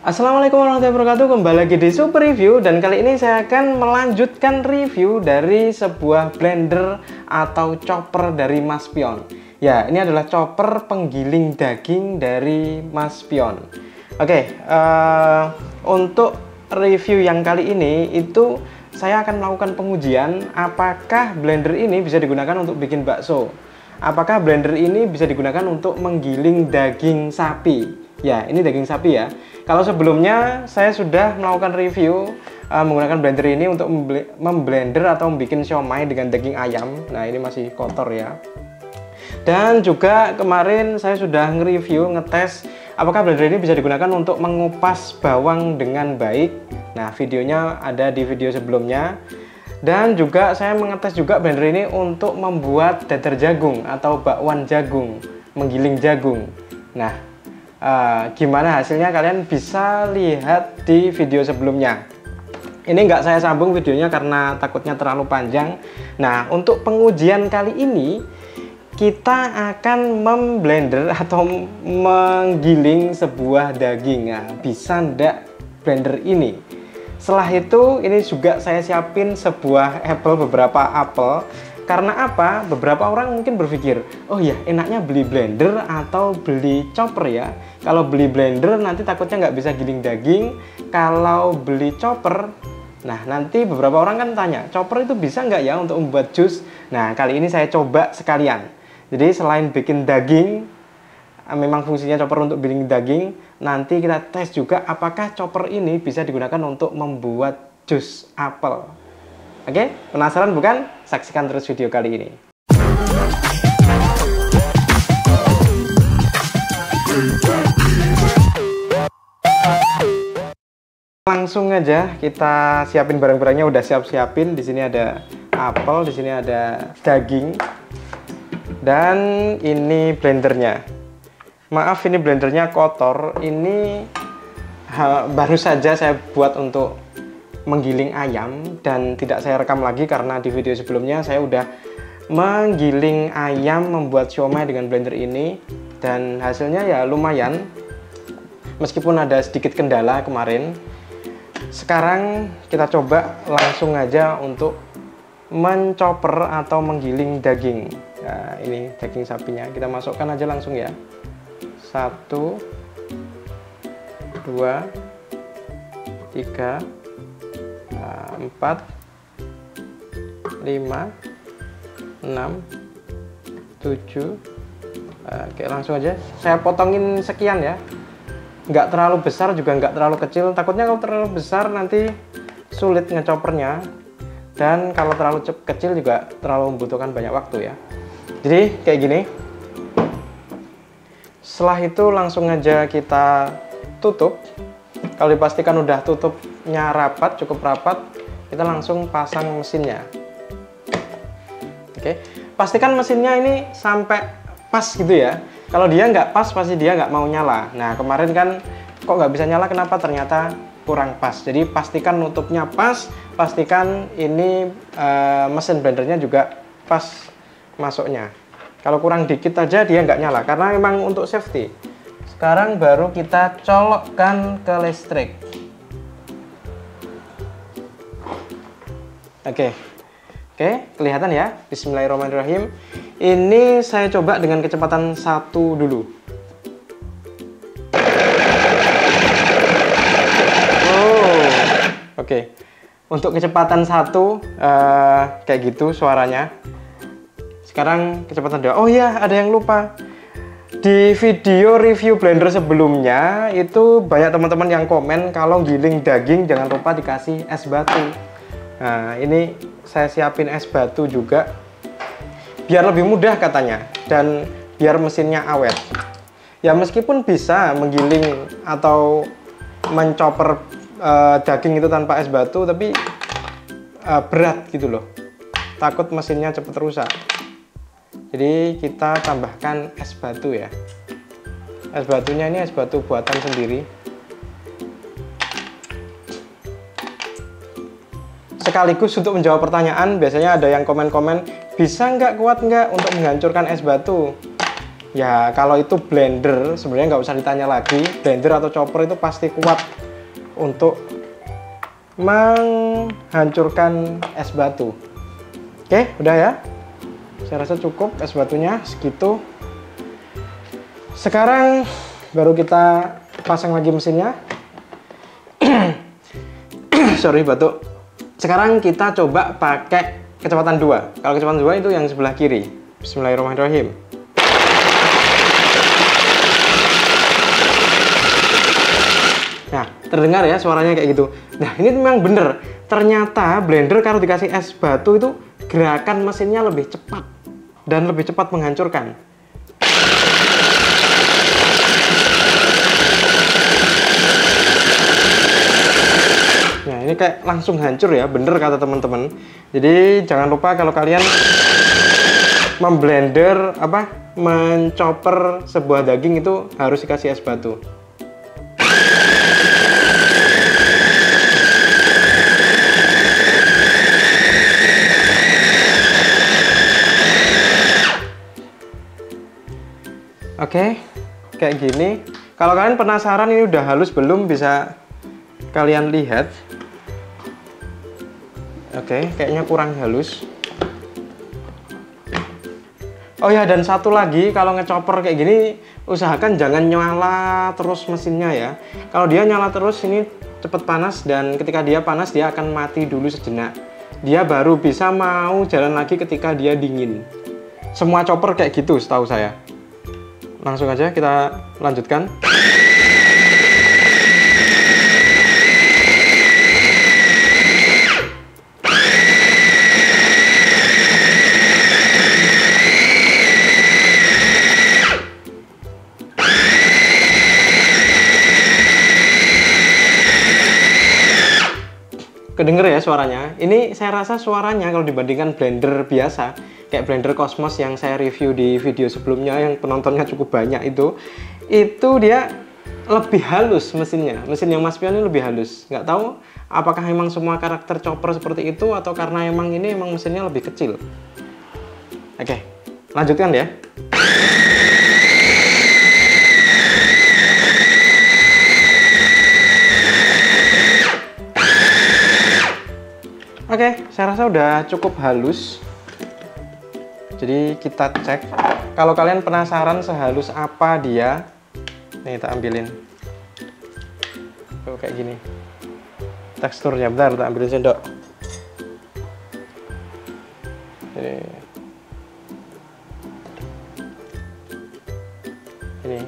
Assalamualaikum warahmatullahi wabarakatuh. Kembali lagi di Super Review, dan kali ini saya akan melanjutkan review dari sebuah blender atau chopper dari Mas Pion. Ya, ini adalah chopper penggiling daging dari Mas Pion. Oke, untuk review yang kali ini itu saya akan melakukan pengujian apakah blender ini bisa digunakan untuk bikin bakso. Apakah blender ini bisa digunakan untuk menggiling daging sapi? Ya, ini daging sapi ya. Kalau sebelumnya saya sudah melakukan review menggunakan blender ini untuk memblender atau membuat siomay dengan daging ayam. Nah, ini masih kotor ya. Dan juga kemarin saya sudah nge-review, ngetes apakah blender ini bisa digunakan untuk mengupas bawang dengan baik. Nah, videonya ada di video sebelumnya. Dan juga saya mengetes juga blender ini untuk membuat dadar jagung atau bakwan jagung, menggiling jagung. Nah, gimana hasilnya kalian bisa lihat di video sebelumnya. Ini nggak saya sambung videonya karena takutnya terlalu panjang. Nah, untuk pengujian kali ini kita akan memblender atau menggiling sebuah daging. Nah, bisa ndak blender ini? Setelah itu, ini juga saya siapin sebuah beberapa apel. Karena apa? Beberapa orang mungkin berpikir, oh ya enaknya beli blender atau beli chopper ya. Kalau beli blender nanti takutnya nggak bisa giling daging. Kalau beli chopper, nah nanti beberapa orang kan tanya, chopper itu bisa nggak ya untuk membuat jus? Nah, kali ini saya coba sekalian. Jadi selain bikin daging, memang fungsinya chopper untuk bikin daging, nanti kita tes juga apakah chopper ini bisa digunakan untuk membuat jus apel. Oke, penasaran bukan? Saksikan terus video kali ini. Langsung aja kita siapin barang-barangnya, udah siapin. Di sini ada apel, di sini ada daging, dan ini blendernya. Maaf, ini blendernya kotor. Ini baru saja saya buat untuk menggiling ayam dan tidak saya rekam lagi karena di video sebelumnya saya udah menggiling ayam, membuat siomay dengan blender ini, dan hasilnya ya lumayan meskipun ada sedikit kendala kemarin. Sekarang kita coba langsung aja untuk menchopper atau menggiling daging. Nah, ini daging sapinya kita masukkan aja langsung ya. 1 2 3 4 5 6 7. Oke, langsung aja saya potongin sekian ya, nggak terlalu besar juga nggak terlalu kecil. Takutnya kalau terlalu besar nanti sulit ngechoppernya, dan kalau terlalu kecil juga terlalu membutuhkan banyak waktu ya. Jadi kayak gini. Setelah itu langsung aja kita tutup. Kalau dipastikan udah tutupnya rapat, cukup rapat, kita langsung pasang mesinnya. Oke, pastikan mesinnya ini sampai pas gitu ya. Kalau dia nggak pas, pasti dia nggak mau nyala. Nah, kemarin kan kok nggak bisa nyala, kenapa? Ternyata kurang pas. Jadi pastikan nutupnya pas, pastikan ini mesin blendernya juga pas masuknya. Kalau kurang dikit aja dia nggak nyala, karena memang untuk safety. Sekarang baru kita colokkan ke listrik. Oke, kelihatan ya. Bismillahirrahmanirrahim. Ini saya coba dengan kecepatan 1 dulu. Oh, oke. Untuk kecepatan 1 kayak gitu suaranya. Sekarang kecepatan 2. Oh ya, ada yang lupa. Di video review blender sebelumnya itu banyak teman-teman yang komen kalau giling daging jangan lupa dikasih es batu. Nah, ini saya siapin es batu juga biar lebih mudah katanya, dan biar mesinnya awet. Ya, meskipun bisa menggiling atau menchopper daging itu tanpa es batu, tapi berat gitu loh. Takut mesinnya cepet rusak. Jadi kita tambahkan es batu ya. Es batunya ini es batu buatan sendiri. Sekaligus untuk menjawab pertanyaan, biasanya ada yang komen-komen, bisa nggak, kuat nggak untuk menghancurkan es batu? Ya kalau itu blender sebenarnya nggak usah ditanya lagi, blender atau chopper itu pasti kuat untuk menghancurkan es batu. Oke, udah ya. Saya rasa cukup es batunya segitu. Sekarang baru kita pasang lagi mesinnya. Sorry batuk. Sekarang kita coba pakai kecepatan 2. Kalau kecepatan 2 itu yang sebelah kiri. Bismillahirrahmanirrahim. Nah, terdengar ya suaranya kayak gitu. Nah, ini memang bener. Ternyata blender kalau dikasih es batu itu gerakan mesinnya lebih cepat dan lebih cepat menghancurkan. Nah, ini kayak langsung hancur ya, bener kata teman-teman. Jadi jangan lupa kalau kalian memblender menchopper sebuah daging itu harus dikasih es batu. Oke, kayak gini. Kalau kalian penasaran ini udah halus belum, bisa kalian lihat. Oke, kayaknya kurang halus. Oh ya, dan satu lagi, kalau ngechopper kayak gini, usahakan jangan nyala terus mesinnya ya. Kalau dia nyala terus, ini cepet panas, dan ketika dia panas, dia akan mati dulu sejenak. Dia baru bisa mau jalan lagi ketika dia dingin. Semua chopper kayak gitu, setahu saya. Langsung aja kita lanjutkan. Kedenger ya suaranya. Ini saya rasa suaranya kalau dibandingkan blender biasa, kayak blender Cosmos yang saya review di video sebelumnya yang penontonnya cukup banyak itu dia lebih halus mesinnya. Mesin yang Maspion ini lebih halus. Nggak tahu apakah emang semua karakter chopper seperti itu atau karena emang ini emang mesinnya lebih kecil. Oke, lanjutkan ya. Oke, saya rasa udah cukup halus. Jadi kita cek. Kalau kalian penasaran sehalus apa dia, nih kita ambilin. Tuh kayak gini. Teksturnya, bentar, kita ambilin sendok. Ini.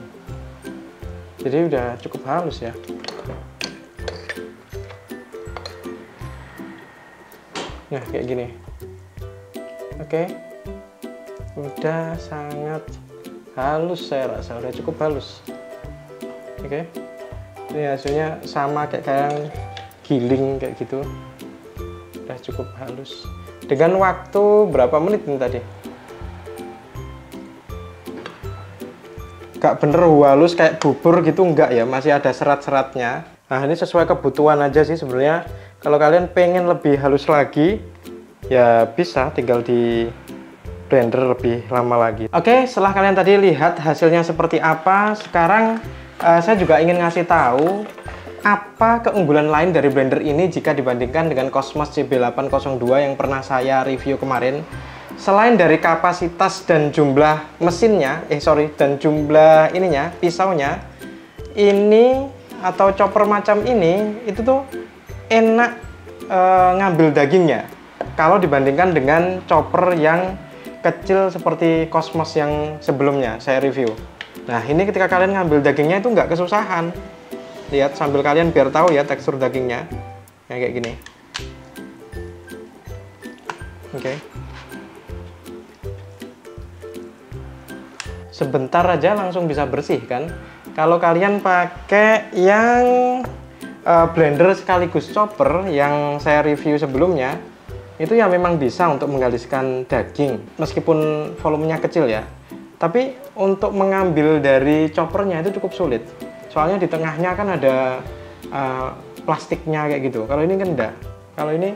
Jadi udah cukup halus ya. Nah, kayak gini. Oke. Udah sangat halus, saya rasa udah cukup halus. Oke. Ini hasilnya sama kayak giling kayak gitu. Udah cukup halus. Dengan waktu berapa menit ini tadi? Gak bener halus kayak bubur gitu, enggak ya, masih ada serat-seratnya. Nah, ini sesuai kebutuhan aja sih sebenarnya. Kalau kalian pengen lebih halus lagi, ya bisa tinggal di blender lebih lama lagi. Oke, setelah kalian tadi lihat hasilnya seperti apa, sekarang saya juga ingin ngasih tahu apa keunggulan lain dari blender ini jika dibandingkan dengan Cosmos CB802 yang pernah saya review kemarin. Selain dari kapasitas dan jumlah mesinnya, dan jumlah pisaunya, ini atau chopper macam ini itu tuh enak ngambil dagingnya kalau dibandingkan dengan chopper yang kecil seperti Cosmos yang sebelumnya saya review. Nah, ini ketika kalian ngambil dagingnya itu nggak kesusahan. Lihat sambil kalian biar tahu ya tekstur dagingnya kayak gini. Oke. Sebentar aja langsung bisa bersih kan. Kalau kalian pakai yang blender sekaligus chopper yang saya review sebelumnya, itu ya memang bisa untuk menggariskan daging meskipun volumenya kecil ya. Tapi untuk mengambil dari choppernya itu cukup sulit. Soalnya di tengahnya kan ada plastiknya kayak gitu. Kalau ini kan enggak. Kalau ini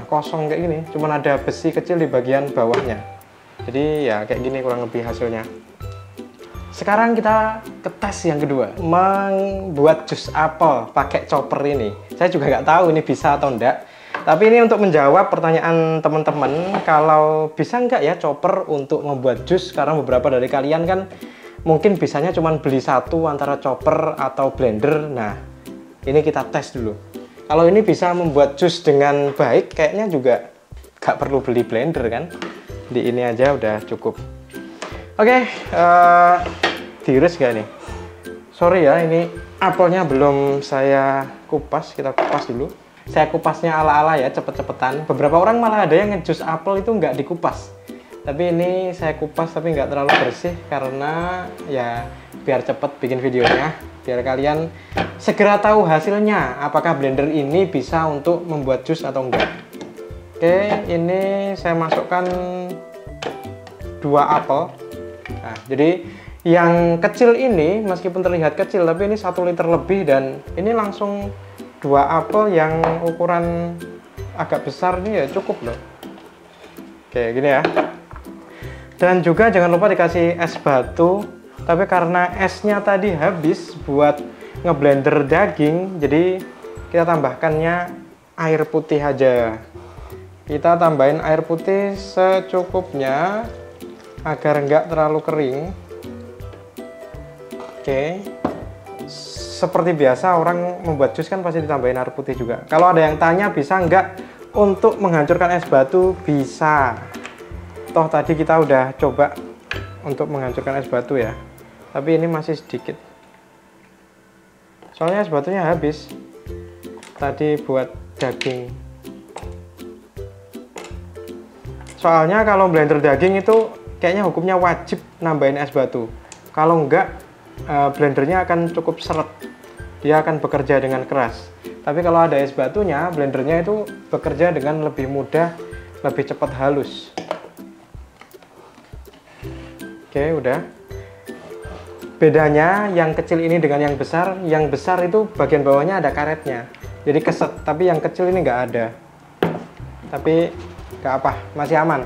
kosong kayak gini, cuman ada besi kecil di bagian bawahnya. Jadi ya kayak gini kurang lebih hasilnya. Sekarang kita ke tes yang kedua, membuat jus apel pakai chopper ini. Saya juga nggak tahu ini bisa atau enggak. Tapi ini untuk menjawab pertanyaan teman-teman, kalau bisa nggak ya chopper untuk membuat jus, karena beberapa dari kalian kan mungkin bisanya cuma beli satu antara chopper atau blender. Nah, ini kita tes dulu. Kalau ini bisa membuat jus dengan baik, kayaknya juga nggak perlu beli blender kan. Di ini aja udah cukup. Oke, diiris gak nih? Sorry ya, ini apelnya belum saya kupas, kita kupas dulu. Saya kupasnya ala-ala ya, cepet-cepetan. Beberapa orang malah ada yang ngejus apel itu nggak dikupas. Tapi ini saya kupas tapi nggak terlalu bersih karena ya biar cepet bikin videonya. Biar kalian segera tahu hasilnya, apakah blender ini bisa untuk membuat jus atau enggak. Oke, ini saya masukkan 2 apel. Nah, jadi yang kecil ini meskipun terlihat kecil tapi ini 1 liter lebih, dan ini langsung 2 apel yang ukuran agak besar ini ya cukup loh. Oke, gini ya. Dan juga jangan lupa dikasih es batu, tapi karena esnya tadi habis buat ngeblender daging, jadi kita tambahkannya air putih aja. Kita tambahin air putih secukupnya agar nggak terlalu kering. Oke, seperti biasa orang membuat jus kan pasti ditambahin air putih juga. Kalau ada yang tanya bisa nggak untuk menghancurkan es batu, bisa. Toh tadi kita udah coba untuk menghancurkan es batu ya, tapi ini masih sedikit. Soalnya es batunya habis tadi buat daging. Soalnya kalau blender daging itu kayaknya hukumnya wajib nambahin es batu. Kalau enggak, blendernya akan cukup seret. Dia akan bekerja dengan keras. Tapi kalau ada es batunya, blendernya itu bekerja dengan lebih mudah, lebih cepat halus. Oke, udah. Bedanya yang kecil ini dengan yang besar itu bagian bawahnya ada karetnya. Jadi keset, tapi yang kecil ini nggak ada. Tapi nggak apa, masih aman.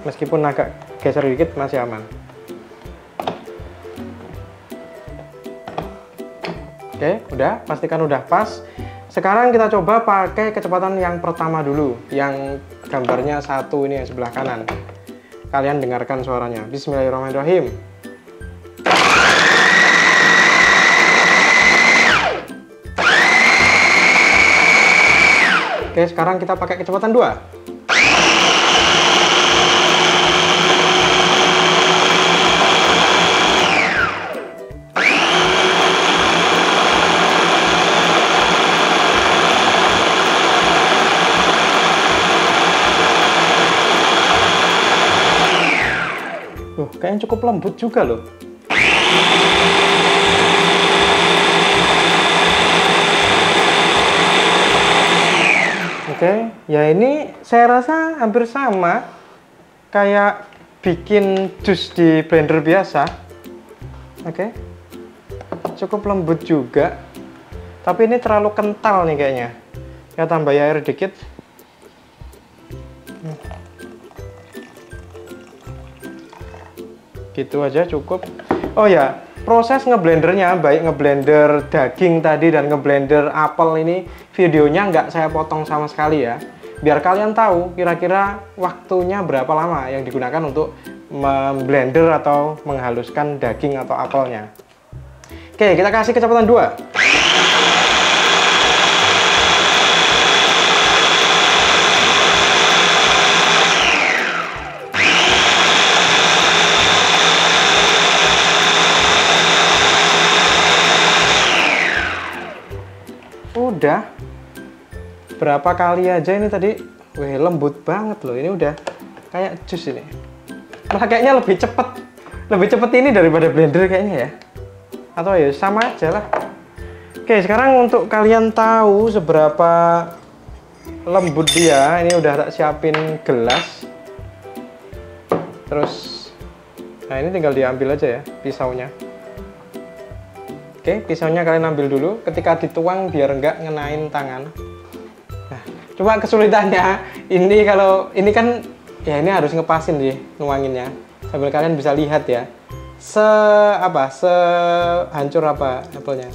Meskipun agak geser dikit masih aman. Oke, udah, pastikan udah pas. Sekarang kita coba pakai kecepatan yang pertama dulu, yang gambarnya 1 ini yang sebelah kanan. Kalian dengarkan suaranya. Bismillahirrahmanirrahim. Oke, sekarang kita pakai kecepatan 2. Kayaknya cukup lembut juga loh. Oke, ya ini saya rasa hampir sama kayak bikin jus di blender biasa. Oke, cukup lembut juga, tapi ini terlalu kental nih kayaknya. Ya tambah air dikit. Gitu aja cukup. Oh ya, proses ngeblendernya, baik ngeblender daging tadi dan ngeblender apel ini, videonya nggak saya potong sama sekali ya, biar kalian tahu kira-kira waktunya berapa lama yang digunakan untuk memblender atau menghaluskan daging atau apelnya. Oke, kita kasih kecepatan 2. Udah berapa kali aja ini tadi, wih lembut banget loh, ini udah kayak jus ini. Malah kayaknya lebih cepet ini daripada blender kayaknya ya, atau ya sama aja lah. Oke, sekarang untuk kalian tahu seberapa lembut dia, ini udah tak siapin gelas. Terus nah ini tinggal diambil aja ya pisaunya. Oke, pisaunya kalian ambil dulu, ketika dituang biar nggak ngenain tangan. Nah, cuma kesulitannya, ini kalau ini kan, ya ini harus ngepasin sih nuanginnya. Sambil kalian bisa lihat ya, hancur apa apelnya.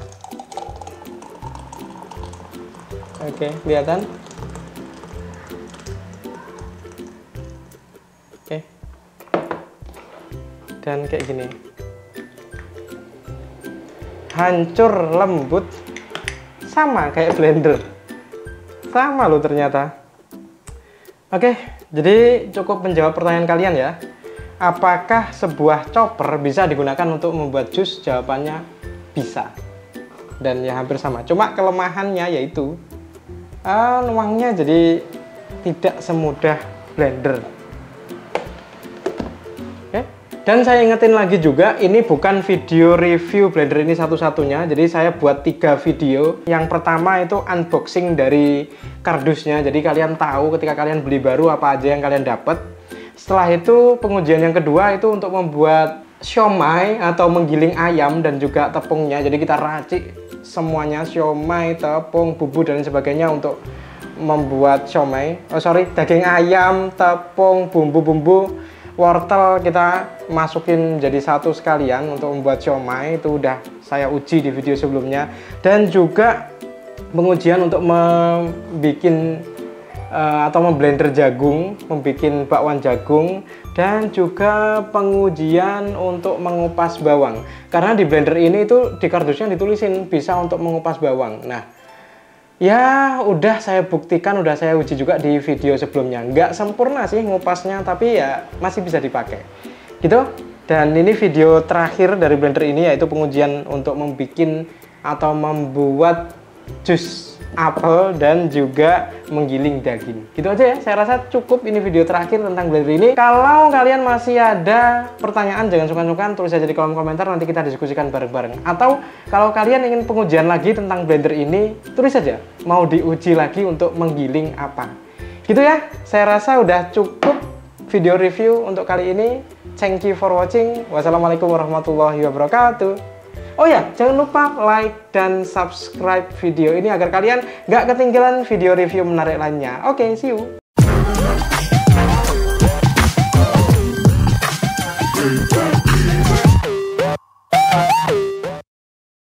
Oke, kelihatan. Oke. Dan kayak gini. Hancur, lembut. Sama kayak blender. Sama loh ternyata. Oke, jadi cukup menjawab pertanyaan kalian ya. Apakah sebuah chopper bisa digunakan untuk membuat jus? Jawabannya bisa. Dan ya hampir sama. Cuma kelemahannya yaitu nuangnya jadi tidak semudah blender. Oke. Dan saya ingetin lagi juga, ini bukan video review blender ini satu-satunya. Jadi saya buat 3 video. Yang pertama itu unboxing dari kardusnya. Jadi kalian tahu ketika kalian beli baru apa aja yang kalian dapat. Setelah itu pengujian yang kedua itu untuk membuat siomay atau menggiling ayam dan juga tepungnya. Jadi kita racik semuanya, siomay, tepung, bumbu dan sebagainya untuk membuat siomay. Daging ayam, tepung, bumbu-bumbu, wortel kita masukin jadi satu sekalian untuk membuat siomay. Itu udah saya uji di video sebelumnya. Dan juga pengujian untuk membuat atau memblender jagung, membuat bakwan jagung, dan juga pengujian untuk mengupas bawang. Karena di blender ini itu di kardusnya ditulisin bisa untuk mengupas bawang. Nah, ya udah saya buktikan, udah saya uji juga di video sebelumnya. Nggak sempurna sih ngupasnya, tapi ya masih bisa dipakai. Gitu. Dan ini video terakhir dari blender ini yaitu pengujian untuk membuat atau membuat jus apel dan juga menggiling daging. Gitu aja ya, saya rasa cukup ini video terakhir tentang blender ini. Kalau kalian masih ada pertanyaan jangan sungkan-sungkan tulis aja di kolom komentar, nanti kita diskusikan bareng-bareng. Atau kalau kalian ingin pengujian lagi tentang blender ini, tulis aja mau diuji lagi untuk menggiling apa. Gitu ya, saya rasa udah cukup video review untuk kali ini. Thank you for watching. Wassalamualaikum warahmatullahi wabarakatuh. Oh ya, jangan lupa like dan subscribe video ini agar kalian nggak ketinggalan video review menarik lainnya. Oke, see you.